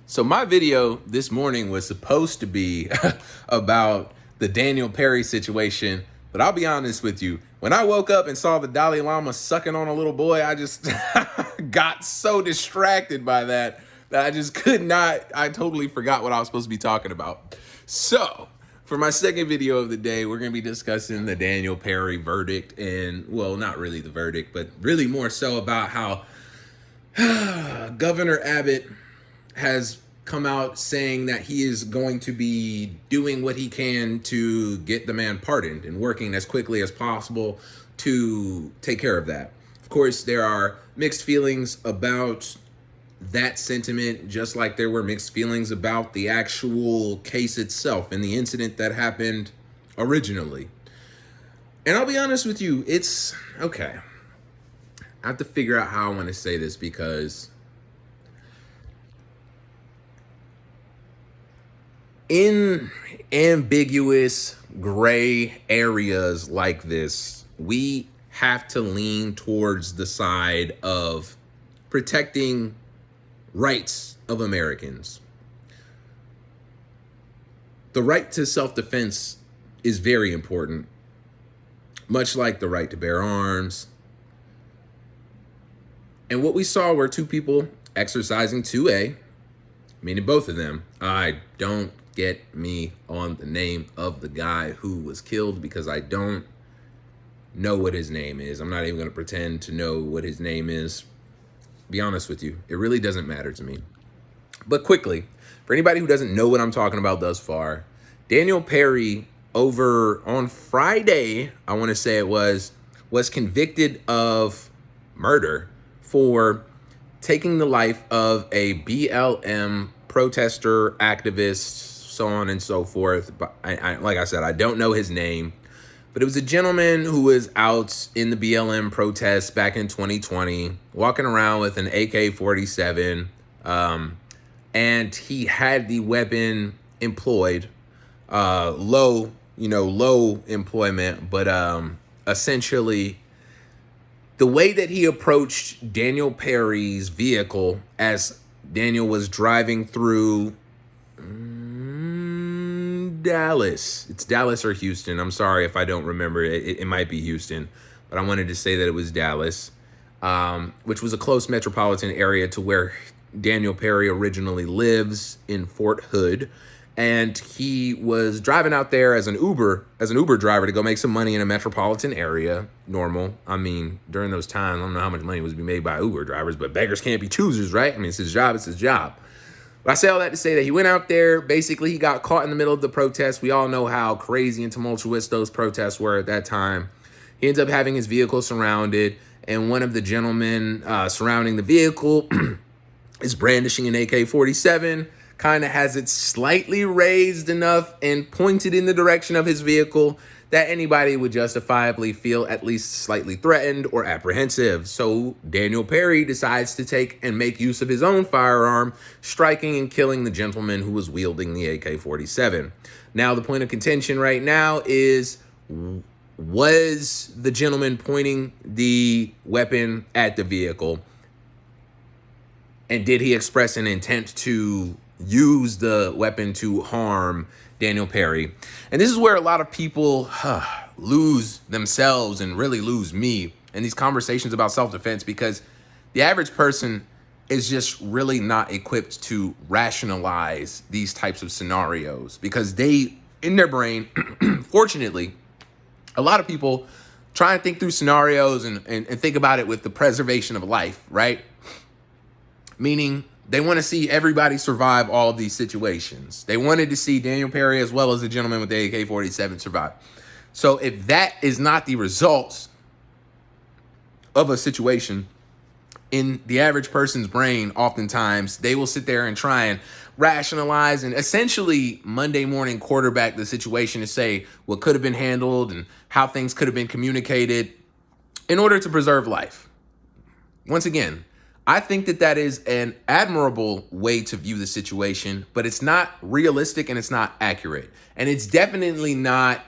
So my video this morning was supposed to be about the Daniel Perry situation, but I'll be honest with you. When I woke up and saw the Dalai Lama sucking on a little boy, I just got so distracted by that I just could not, I totally forgot what I was supposed to be talking about. So for my second video of the day, we're going to be discussing the Daniel Perry verdict and, well, not really the verdict, but really more so about how Governor Abbott has come out saying that he is going to be doing what he can to get the man pardoned and working as quickly as possible to take care of that. Of course, there are mixed feelings about that sentiment, just like there were mixed feelings about the actual case itself and the incident that happened originally. And I'll be honest with you, it's okay. I have to figure out how I want to say this, because in ambiguous gray areas like this, we have to lean towards the side of protecting rights of Americans. The right to self-defense is very important, much like the right to bear arms. And what we saw were two people exercising 2A, meaning both of them. I don't get me on the name of the guy who was killed, because I don't know what his name is. I'm not even going to pretend to know what his name is. Be honest with you, it really doesn't matter to me. But quickly, for anybody who doesn't know what I'm talking about thus far, Daniel Perry, over on Friday, I want to say it was convicted of murder for taking the life of a BLM protester, activist, so on and so forth. But like I said, I don't know his name, but it was a gentleman who was out in the BLM protests back in 2020, walking around with an AK-47, and he had the weapon employed, low employment, but essentially the way that he approached Daniel Perry's vehicle as Daniel was driving through Dallas. It's Dallas or Houston. I'm sorry if I don't remember. It might be Houston, but I wanted to say that it was Dallas, which was a close metropolitan area to where Daniel Perry originally lives in Fort Hood. And he was driving out there as an Uber driver to go make some money in a metropolitan area. Normal. I mean, during those times, I don't know how much money was being made by Uber drivers, but beggars can't be choosers, right? I mean, it's his job. It's his job. But I say all that to say that he went out there. Basically, he got caught in the middle of the protest. We all know how crazy and tumultuous those protests were at that time. He ends up having his vehicle surrounded, and one of the gentlemen surrounding the vehicle is brandishing an AK-47, kind of has it slightly raised enough and pointed in the direction of his vehicle that anybody would justifiably feel at least slightly threatened or apprehensive. So Daniel Perry decides to take and make use of his own firearm, striking and killing the gentleman who was wielding the AK-47. Now, the point of contention right now is, was the gentleman pointing the weapon at the vehicle, and did he express an intent to use the weapon to harm Daniel Perry? And this is where a lot of people lose themselves and really lose me in these conversations about self-defense, because the average person is just really not equipped to rationalize these types of scenarios, because they, in their brain, fortunately, a lot of people try and think through scenarios and think about it with the preservation of life, right? Meaning, they want to see everybody survive all of these situations. They wanted to see Daniel Perry as well as the gentleman with the AK-47 survive. So if that is not the result of a situation, in the average person's brain, oftentimes they will sit there and try and rationalize and essentially Monday morning quarterback the situation to say what could have been handled and how things could have been communicated in order to preserve life. Once again, I think that is an admirable way to view the situation, but it's not realistic and it's not accurate. And it's definitely not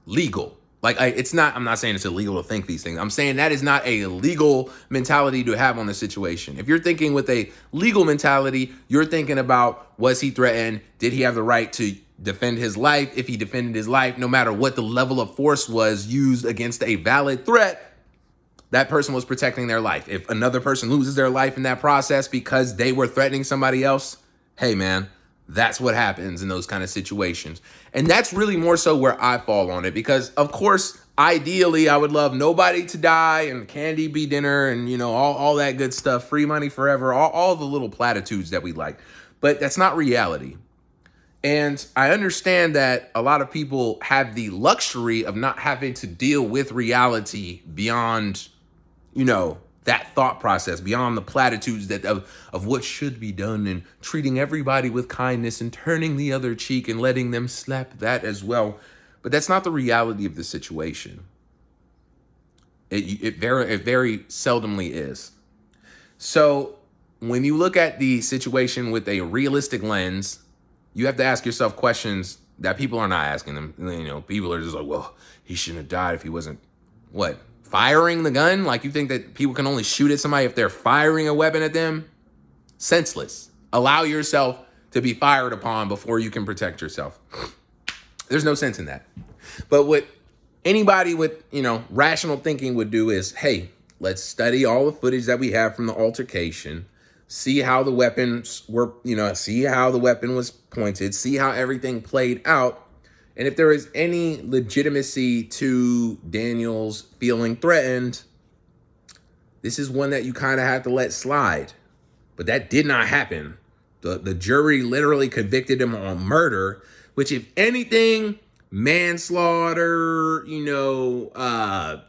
legal. Like, I'm not saying it's illegal to think these things. I'm saying that is not a legal mentality to have on the situation. If you're thinking with a legal mentality, you're thinking about, was he threatened? Did he have the right to defend his life? If he defended his life, no matter what the level of force was used against a valid threat, that person was protecting their life. If another person loses their life in that process because they were threatening somebody else, hey man, that's what happens in those kind of situations. And that's really more so where I fall on it, because of course, ideally, I would love nobody to die and candy be dinner and, all that good stuff, free money forever, all the little platitudes that we like. But that's not reality. And I understand that a lot of people have the luxury of not having to deal with reality beyond, that thought process, beyond the platitudes of what should be done, and treating everybody with kindness and turning the other cheek and letting them slap that as well. But that's not the reality of the situation. It very seldomly is. So when you look at the situation with a realistic lens, you have to ask yourself questions that people are not asking them. People are just like, well, he shouldn't have died if he wasn't, firing the gun? Like, you think that people can only shoot at somebody if they're firing a weapon at them? Senseless. Allow yourself to be fired upon before you can protect yourself. There's no sense in that. But what anybody with, rational thinking would do is, hey, let's study all the footage that we have from the altercation, see how the weapons were, see how the weapon was pointed, see how everything played out. And if there is any legitimacy to Daniels feeling threatened, this is one that you kind of have to let slide. But that did not happen. The jury literally convicted him on murder, which, if anything, manslaughter, I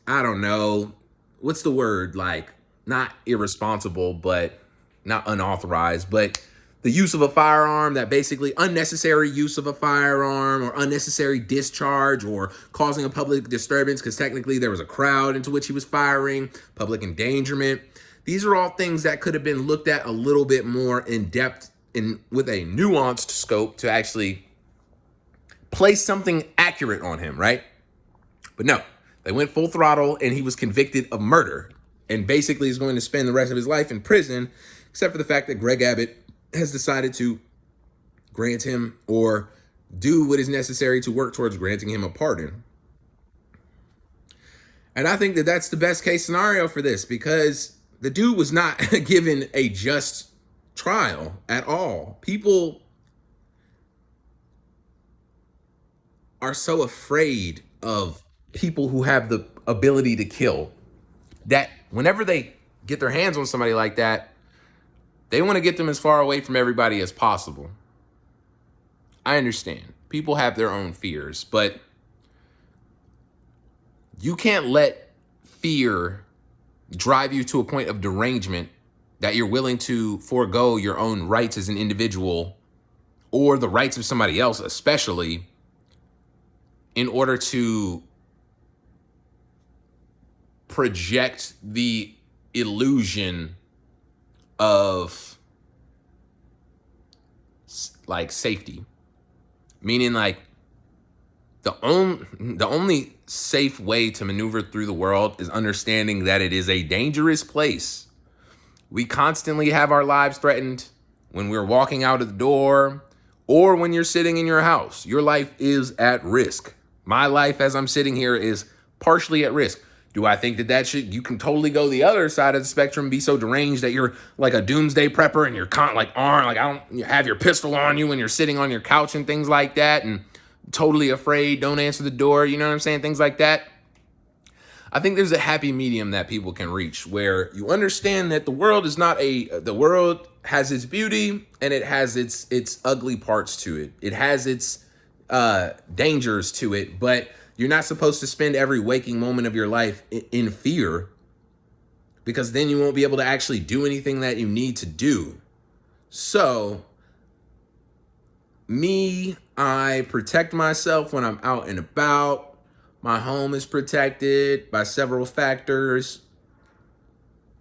don't know. What's the word? Like, not irresponsible, but not unauthorized, but the use of a firearm, that basically unnecessary use of a firearm, or unnecessary discharge, or causing a public disturbance because technically there was a crowd into which he was firing, public endangerment. These are all things that could have been looked at a little bit more in depth with a nuanced scope to actually place something accurate on him, right? But no, they went full throttle and he was convicted of murder and basically is going to spend the rest of his life in prison, except for the fact that Greg Abbott has decided to grant him, or do what is necessary to work towards granting him a pardon. And I think that that's the best case scenario for this, because the dude was not given a just trial at all. People are so afraid of people who have the ability to kill that whenever they get their hands on somebody like that, they want to get them as far away from everybody as possible. I understand. People have their own fears, but you can't let fear drive you to a point of derangement that you're willing to forego your own rights as an individual, or the rights of somebody else especially, in order to project the illusion of safety. Meaning, the only safe way to maneuver through the world is understanding that it is a dangerous place. We constantly have our lives threatened when we're walking out of the door, or when you're sitting in your house. Your life is at risk. My life as I'm sitting here is partially at risk. Do I think that you can totally go the other side of the spectrum, be so deranged that you're like a doomsday prepper and you're you have your pistol on you when you're sitting on your couch and things like that, and totally afraid, don't answer the door, you know what I'm saying? Things like that. I think there's a happy medium that people can reach where you understand that the world has its beauty and it has its ugly parts to it. It has its dangers to it, but you're not supposed to spend every waking moment of your life in fear, because then you won't be able to actually do anything that you need to do. So, I protect myself when I'm out and about. My home is protected by several factors.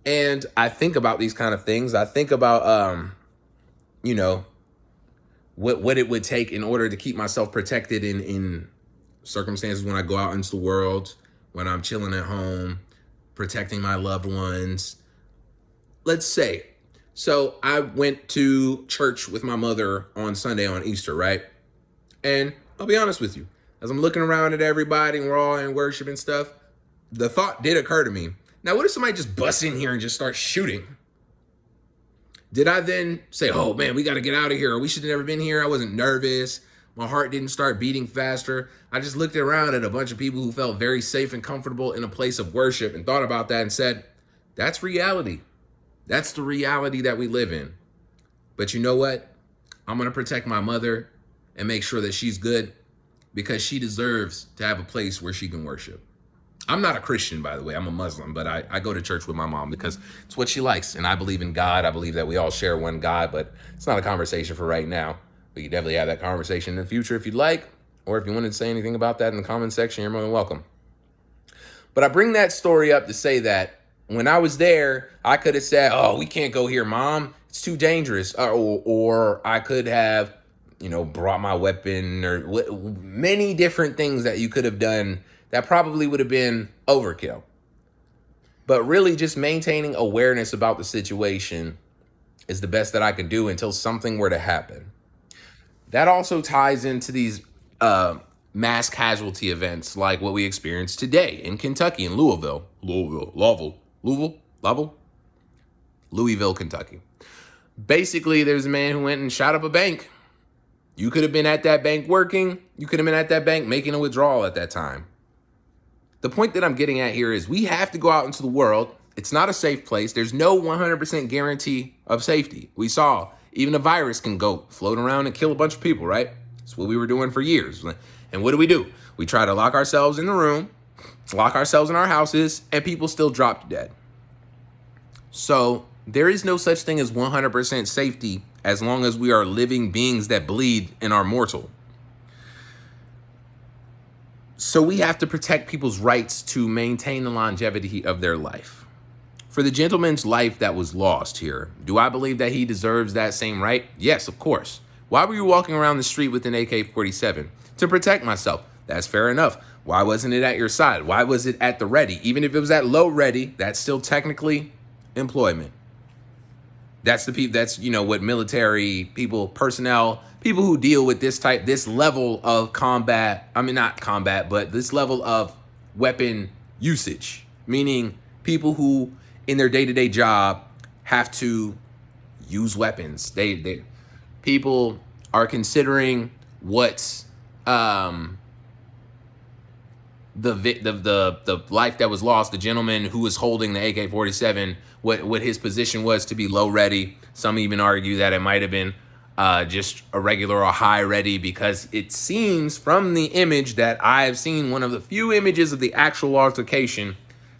And I think about these kind of things. I think about, what it would take in order to keep myself protected in circumstances when I go out into the world, when I'm chilling at home, protecting my loved ones. Let's say, so I went to church with my mother on Sunday on Easter, right? And I'll be honest with you, as I'm looking around at everybody and we're all in worship and stuff, the thought did occur to me. Now, what if somebody just busts in here and just starts shooting? Did I then say, oh man, we got to get out of here, or we should have never been here? I wasn't nervous. My heart didn't start beating faster. I just looked around at a bunch of people who felt very safe and comfortable in a place of worship and thought about that and said, that's reality. That's the reality that we live in. But you know what? I'm going to protect my mother and make sure that she's good because she deserves to have a place where she can worship. I'm not a Christian, by the way. I'm a Muslim, but I go to church with my mom because it's what she likes. And I believe in God. I believe that we all share one God, but it's not a conversation for right now. We can definitely have that conversation in the future if you'd like, or if you wanted to say anything about that in the comment section, you're more than welcome. But I bring that story up to say that when I was there, I could have said, oh, we can't go here, Mom. It's too dangerous. Or I could have, brought my weapon, or many different things that you could have done that probably would have been overkill. But really just maintaining awareness about the situation is the best that I can do until something were to happen. That also ties into these mass casualty events like what we experienced today in Kentucky, in Louisville, Kentucky. Basically, there's a man who went and shot up a bank. You could have been at that bank working. You could have been at that bank making a withdrawal at that time. The point that I'm getting at here is we have to go out into the world. It's not a safe place. There's no 100% guarantee of safety. We saw even a virus can go float around and kill a bunch of people, right? That's what we were doing for years. And what do? We try to lock ourselves in the room, lock ourselves in our houses, and people still drop dead. So there is no such thing as 100% safety as long as we are living beings that bleed and are mortal. So we have to protect people's rights to maintain the longevity of their life. For the gentleman's life that was lost here, do I believe that he deserves that same right? Yes, of course. Why were you walking around the street with an AK-47? To protect myself. That's fair enough. Why wasn't it at your side? Why was it at the ready? Even if it was at low ready, that's still technically employment. That's what military people, personnel, people who deal with this level of combat, not combat, but this level of weapon usage, meaning people who in their day-to-day job have to use weapons. People are considering what's the life that was lost, the gentleman who was holding the AK-47, what his position was to be low ready. Some even argue that it might have been just a regular or high ready, because it seems from the image that I've seen, one of the few images of the actual altercation,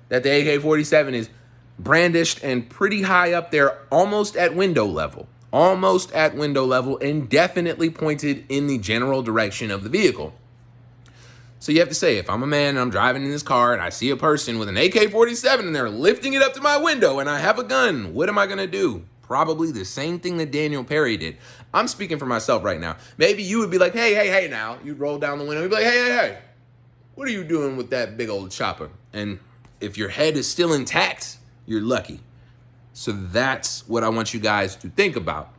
that the AK-47 is brandished and pretty high up there, almost at window level, and definitely pointed in the general direction of the vehicle. So you have to say, if I'm a man and I'm driving in this car and I see a person with an AK-47 and they're lifting it up to my window and I have a gun, what am I going to do? Probably the same thing that Daniel Perry did. I'm speaking for myself right now. Maybe you would be like, hey now. You'd roll down the window and be like, hey, what are you doing with that big old chopper? And if your head is still intact, you're lucky. So that's what I want you guys to think about.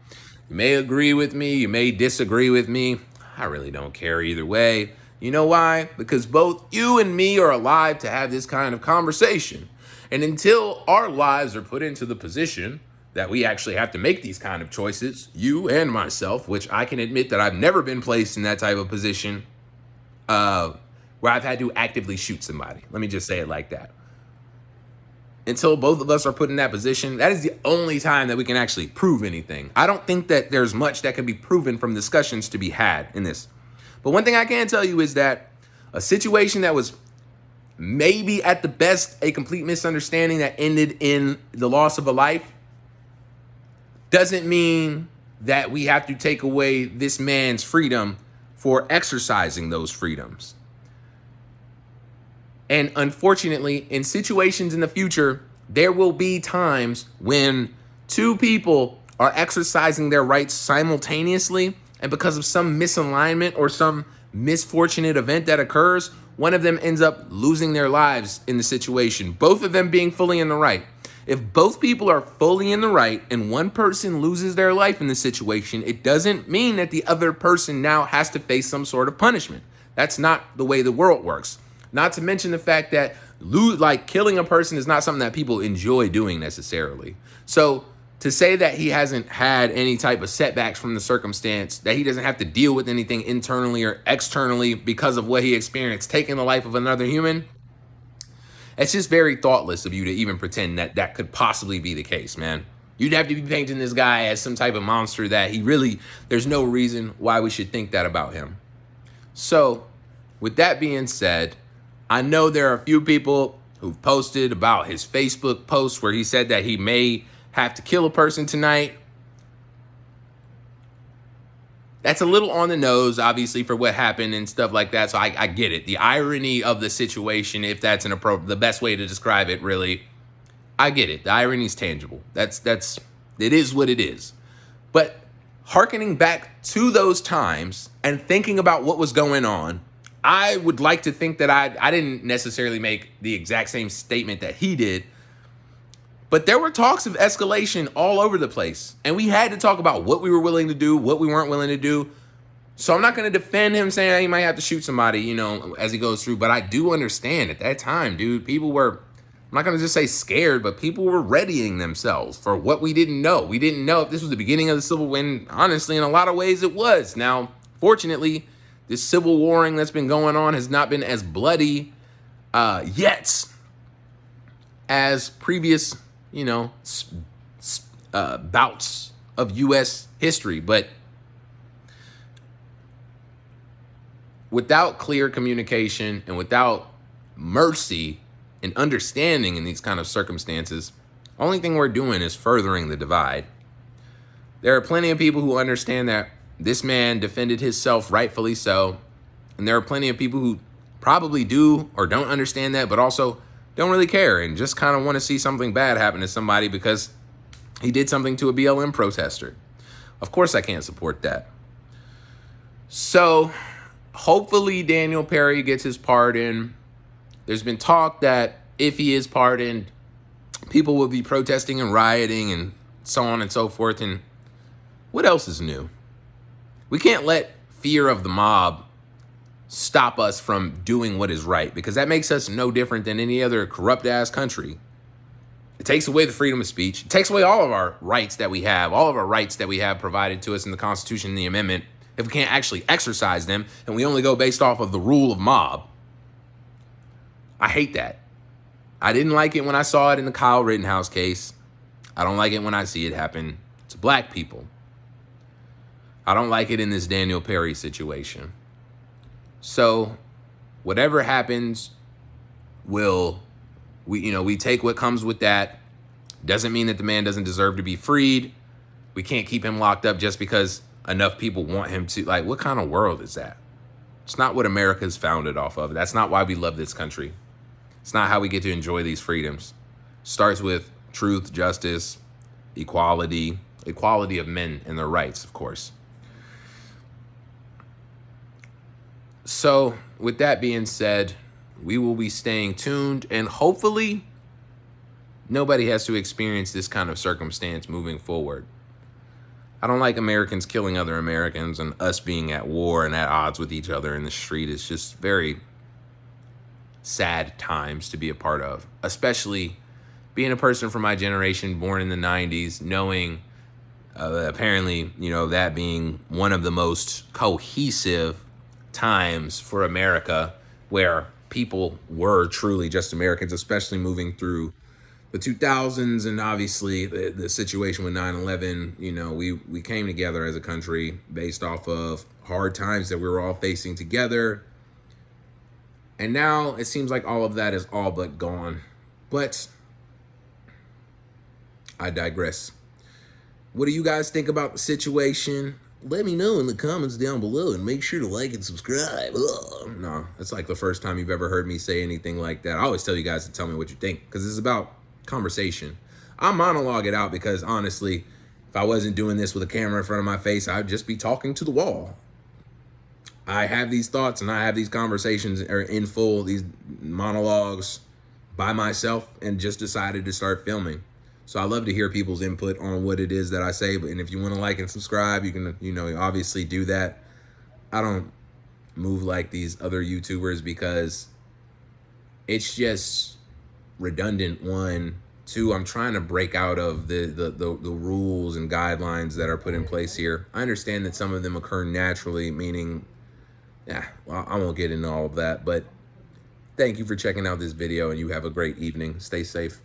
You may agree with me, you may disagree with me. I really don't care either way. You know why? Because both you and me are alive to have this kind of conversation. And until our lives are put into the position that we actually have to make these kind of choices, you and myself, which I can admit that I've never been placed in that type of position where I've had to actively shoot somebody. Let me just say it like that. Until both of us are put in that position, that is the only time that we can actually prove anything. I don't think that there's much that can be proven from discussions to be had in this. But one thing I can tell you is that a situation that was maybe at the best a complete misunderstanding that ended in the loss of a life doesn't mean that we have to take away this man's freedom for exercising those freedoms. And unfortunately, in situations in the future, there will be times when two people are exercising their rights simultaneously, and because of some misalignment or some misfortunate event that occurs, one of them ends up losing their lives in the situation, both of them being fully in the right. If both people are fully in the right and one person loses their life in the situation, it doesn't mean that the other person now has to face some sort of punishment. That's not the way the world works. Not to mention the fact that killing a person is not something that people enjoy doing necessarily. So to say that he hasn't had any type of setbacks from the circumstance, that he doesn't have to deal with anything internally or externally because of what he experienced, taking the life of another human, it's just very thoughtless of you to even pretend that that could possibly be the case, man. You'd have to be painting this guy as some type of monster that there's no reason why we should think that about him. So, with that being said, I know there are a few people who've posted about his Facebook post where he said that he may have to kill a person tonight. That's a little on the nose, obviously, for what happened and stuff like that. So I get it. The irony of the situation, if that's the best way to describe it, really, I get it. The irony is tangible. It is what it is. But hearkening back to those times and thinking about what was going on, I would like to think that I didn't necessarily make the exact same statement that he did, but there were talks of escalation all over the place. And we had to talk about what we were willing to do, what we weren't willing to do. So I'm not going to defend him saying he might have to shoot somebody, as he goes through. But I do understand at that time, dude, people were, I'm not going to just say scared, but people were readying themselves for what we didn't know. We didn't know if this was the beginning of the Civil War. And honestly, in a lot of ways, it was. Now, fortunately, this civil warring that's been going on has not been as bloody yet as previous bouts of U.S. history. But without clear communication and without mercy and understanding in these kind of circumstances, only thing we're doing is furthering the divide. There are plenty of people who understand that this man defended himself rightfully so. And there are plenty of people who probably do or don't understand that, but also don't really care and just kind of want to see something bad happen to somebody because he did something to a BLM protester. Of course, I can't support that. So hopefully Daniel Perry gets his pardon. There's been talk that if he is pardoned, people will be protesting and rioting and so on and so forth. And what else is new? We can't let fear of the mob stop us from doing what is right, because that makes us no different than any other corrupt ass country. It takes away the freedom of speech. It takes away all of our rights that we have, provided to us in the Constitution and the Amendment, if we can't actually exercise them and we only go based off of the rule of mob. I hate that. I didn't like it when I saw it in the Kyle Rittenhouse case. I don't like it when I see it happen to black people. I don't like it in this Daniel Perry situation. So whatever happens, we take what comes with that. Doesn't mean that the man doesn't deserve to be freed. We can't keep him locked up just because enough people want him to. Like, what kind of world is that? It's not what America's founded off of. That's not why we love this country. It's not how we get to enjoy these freedoms. Starts with truth, justice, equality of men and their rights, of course. So with that being said, we will be staying tuned, and hopefully nobody has to experience this kind of circumstance moving forward. I don't like Americans killing other Americans and us being at war and at odds with each other in the street. It's just very sad times to be a part of, especially being a person from my generation, born in the 90s, knowing apparently, that being one of the most cohesive times for America, where people were truly just Americans, especially moving through the 2000s and obviously the situation with 9/11. We came together as a country based off of hard times that we were all facing together. And now it seems like all of that is all but gone. But I digress. What do you guys think about the situation? Let me know in the comments down below, and make sure to like and subscribe. Ugh. No, it's like the first time you've ever heard me say anything like that. I always tell you guys to tell me what you think, because it's about conversation. I monologue it out because honestly, if I wasn't doing this with a camera in front of my face, I'd just be talking to the wall. I have these thoughts and I have these conversations or in full, these monologues by myself, and just decided to start filming. So I love to hear people's input on what it is that I say. And if you want to like and subscribe, you can, obviously do that. I don't move like these other YouTubers because it's just redundant. One, two, I'm trying to break out of the rules and guidelines that are put in place here. I understand that some of them occur naturally, meaning, yeah, well, I won't get into all of that, but thank you for checking out this video, and you have a great evening. Stay safe.